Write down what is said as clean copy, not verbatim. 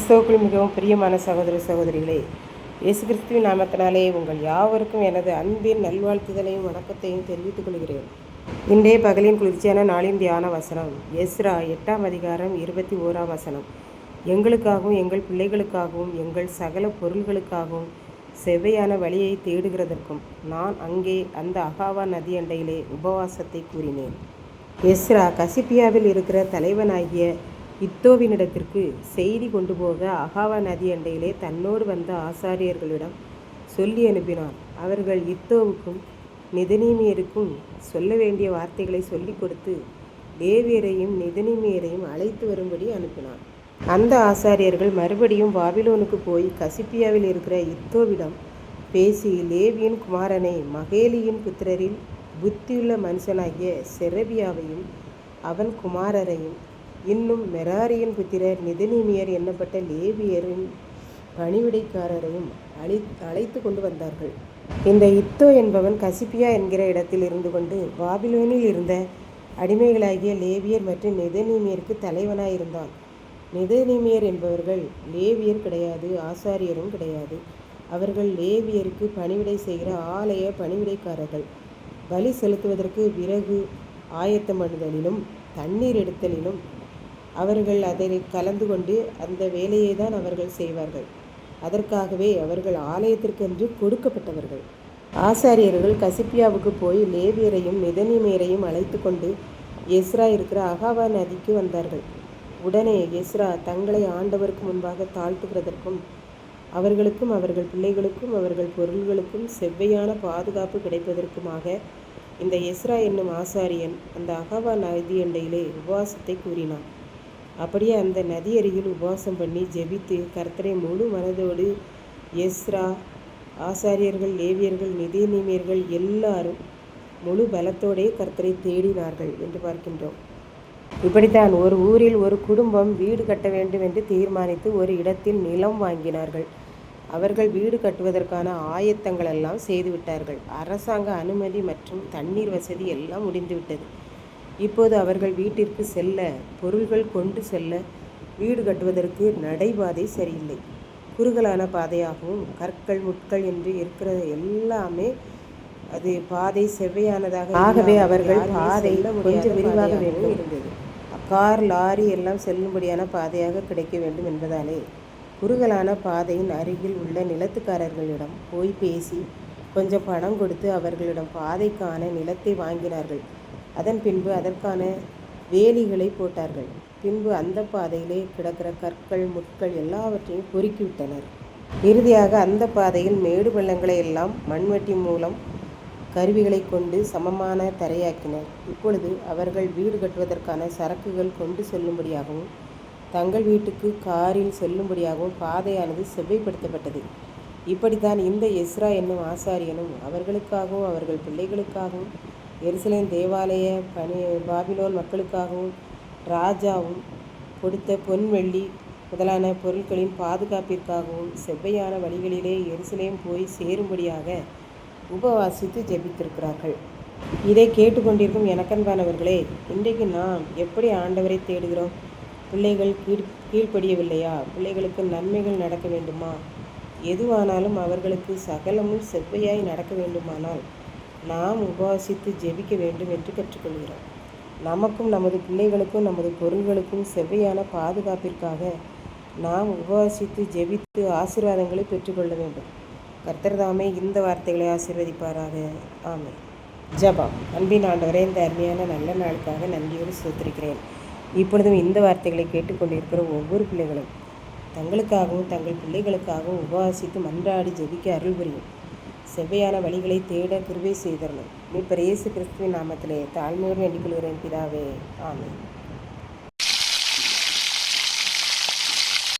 கிறிஸ்துவுக்குள் மிகவும் பிரியமான சகோதர சகோதரிகளே, இயேசு கிறிஸ்துவின் நாமத்தினாலே உங்கள் யாவருக்கும் எனது அன்பின் நல்வாழ்த்துதலையும் வணக்கத்தையும் தெரிவித்துக் கொள்கிறேன். இன்றைய பகலின் குளிர்ச்சியான நாளின் தியான வசனம் எஸ்ரா 8ஆம் அதிகாரம் 21ஆம் வசனம். எங்களுக்காகவும் எங்கள் பிள்ளைகளுக்காகவும் எங்கள் சகல பொருள்களுக்காகவும் செவ்வையான வழியை தேடுகிறதற்கும் நான் அங்கே அந்த அகாவா நதி அண்டையிலே உபவாசத்தை கூறினேன். எஸ்ரா கசிப்பியாவில் இருக்கிற தலைவனாகிய இத்தோவினிடத்திற்கு செய்தி கொண்டு போக அகாவா நதி அண்டையிலே தன்னோடு வந்த ஆசாரியர்களிடம் சொல்லி அனுப்பினான். அவர்கள் இத்தோவுக்கும் நிதனீமியருக்கும் சொல்ல வேண்டிய வார்த்தைகளை சொல்லிக் கொடுத்து லேவியரையும் நிதனீமியரையும் அழைத்து வரும்படி அனுப்பினான். அந்த ஆசாரியர்கள் மறுபடியும் பாபிலோனுக்கு போய் கசிப்பியாவில் இருக்கிற இத்தோவிடம் பேசி லேவியின் குமாரனை மகேலியின் புத்திரரில் புத்தியுள்ள மனுஷனாகிய செரபியாவையும் அவன் குமாரரையும் இன்னும் மெராரியின் புத்திரர் நிதனீமியர் என்னப்பட்ட லேவியரின் பணிவிடைக்காரரையும் அழைத்து கொண்டு வந்தார்கள். இந்த இத்தோ என்பவன் கசிப்பியா என்கிற இடத்தில் இருந்து கொண்டு பாபிலோனில் இருந்த அடிமைகளாகிய லேவியர் மற்றும் நிதனீமியருக்கு தலைவனாயிருந்தான். நிதனீமியர் என்பவர்கள் லேவியர் கிடையாது, ஆசாரியரும் கிடையாது. அவர்கள் லேவியருக்கு பணிவிடை செய்கிற ஆலய பணிவிடைக்காரர்கள். பலி செலுத்துவதற்கு விறகு ஆயத்தம் பண்ணுதலிலும் தண்ணீர் எடுத்தலிலும் அவர்கள் அதை கலந்து கொண்டு அந்த வேலையை தான் அவர்கள் செய்வார்கள். அதற்காகவே அவர்கள் ஆலயத்திற்கென்று கொடுக்கப்பட்டவர்கள். ஆசாரியர்கள் கசிப்பியாவுக்கு போய் லேவியரையும் நிதனீமியரையும் அழைத்து கொண்டு எஸ்ரா இருக்கிற அகாவா நதிக்கு வந்தார்கள். உடனே எஸ்ரா தங்களை ஆண்டவருக்கு முன்பாக தாழ்த்துகிறதற்கும் அவர்களுக்கும் அவர்கள் பிள்ளைகளுக்கும் அவர்கள் பொருள்களுக்கும் செவ்வையான பாதுகாப்பு கிடைப்பதற்குமாக இந்த எஸ்ரா என்னும் ஆசாரியன் அந்த அகாவா நதி அண்டையிலே உபவாசத்தை கூறினான். அப்படியே அந்த நதி அருகில் உபவாசம் பண்ணி ஜெபித்து கர்த்தரை முழு மனதோடு எஸ்ரா, ஆசாரியர்கள், லேவியர்கள், நிதனீமியர்கள் எல்லாரும் முழு பலத்தோடே கர்த்தரை தேடினார்கள் என்று பார்க்கின்றோம். இப்படித்தான் ஒரு ஊரில் ஒரு குடும்பம் வீடு கட்ட வேண்டும் என்று தீர்மானித்து ஒரு இடத்தில் நிலம் வாங்கினார்கள். அவர்கள் வீடு கட்டுவதற்கான ஆயத்தங்கள் எல்லாம் செய்துவிட்டார்கள். அரசாங்க அனுமதி மற்றும் தண்ணீர் வசதி எல்லாம் முடிந்துவிட்டது. இப்போது அவர்கள் வீட்டிற்கு செல்ல, பொருள்கள் கொண்டு செல்ல வீடு கட்டுவதற்கு நடைபாதை சரியில்லை. குறுகலான பாதையாகவும் கற்கள் முட்கள் என்று இருக்கிற எல்லாமே அது பாதை செவ்வையானதாக. ஆகவே அவர்கள் பாதை கொஞ்சம் விரிவாக வேண்டும் இருந்தது. கார், லாரி எல்லாம் செல்லும்படியான பாதையாக கிடைக்க வேண்டும் என்பதாலே குறுகலான பாதையின் அருகில் உள்ள நிலத்துக்காரர்களிடம் போய் பேசி கொஞ்சம் பணம் கொடுத்து அவர்களிடம் பாதைக்கான நிலத்தை வாங்கினார்கள். அதன் பின்பு அதற்கான வேலிகளை போட்டார்கள். பின்பு அந்த பாதையிலே கிடக்கிற கற்கள் முட்கள் எல்லாவற்றையும் பொறுக்கிவிட்டனர். இறுதியாக அந்த பாதையில் மேடு பள்ளங்களை எல்லாம் மண்வெட்டி மூலம் கருவிகளை கொண்டு சமமான தரையாக்கினர். இப்பொழுது அவர்கள் வீடு கட்டுவதற்கான சரக்குகள் கொண்டு செல்லும்படியாகவும் தங்கள் வீட்டுக்கு காரில் செல்லும்படியாகவும் பாதையானது செவ்வைப்படுத்தப்பட்டது. இப்படித்தான் இந்த எஸ்ரா என்னும் ஆசாரியனும் அவர்களுக்காகவும் அவர்கள் பிள்ளைகளுக்காகவும் எருசலேம் தேவாலய பாபிலோன் மக்களுக்காகவும் ராஜாவும் கொடுத்த பொன் வெள்ளி முதலான பொருட்களின் பாதுகாப்பிற்காகவும் செவ்வையான வழிகளிலே எருசலேம் போய் சேரும்படியாக உபவாசித்து ஜெபித்திருக்கிறார்கள். இதை கேட்டுக்கொண்டிருக்கும் எனக்கன்பானவர்களே, இன்றைக்கு நாம் எப்படி ஆண்டவரை தேடுகிறோம்? பிள்ளைகள் கீழ்ப்படியவில்லையா? பிள்ளைகளுக்கு நன்மைகள் நடக்க வேண்டுமா? எதுவானாலும் அவர்களுக்கு சகலமும் செவ்வையாய் நடக்க வேண்டுமானால் நாம் உபவாசித்து ஜெபிக்க வேண்டும் என்று கற்றுக்கொள்கிறோம். நமக்கும் நமது பிள்ளைகளுக்கும் நமது பொருள்களுக்கும் செவ்வையான பாதுகாப்பிற்காக நாம் உபவாசித்து ஜெபித்து ஆசீர்வாதங்களை பெற்றுக்கொள்ள வேண்டும். கர்த்தர் தாமே இந்த வார்த்தைகளை ஆசீர்வதிப்பாராக. ஆமென். ஜெபம். அன்பின் ஆண்டவரே, இந்த அருமையான நல்ல நாளுக்காக நன்றியோடு ஸ்தோத்திரிக்கிறேன். இப்பொழுதும் இந்த வார்த்தைகளை கேட்டுக்கொண்டிருக்கிற ஒவ்வொரு பிள்ளைகளும் தங்களுக்காகவும் தங்கள் பிள்ளைகளுக்காகவும் உபவாசித்து மன்றாடி ஜெபிக்க அருள் புரியும். செவ்வையான வழிகளை தேட கிருபை செய்தரணும். மீட்பர் இயேசு கிறிஸ்துவின் நாமத்திலே தாழ்மையோடு வேண்டிக் கொள்கிறேன் பிதாவே. ஆமென்.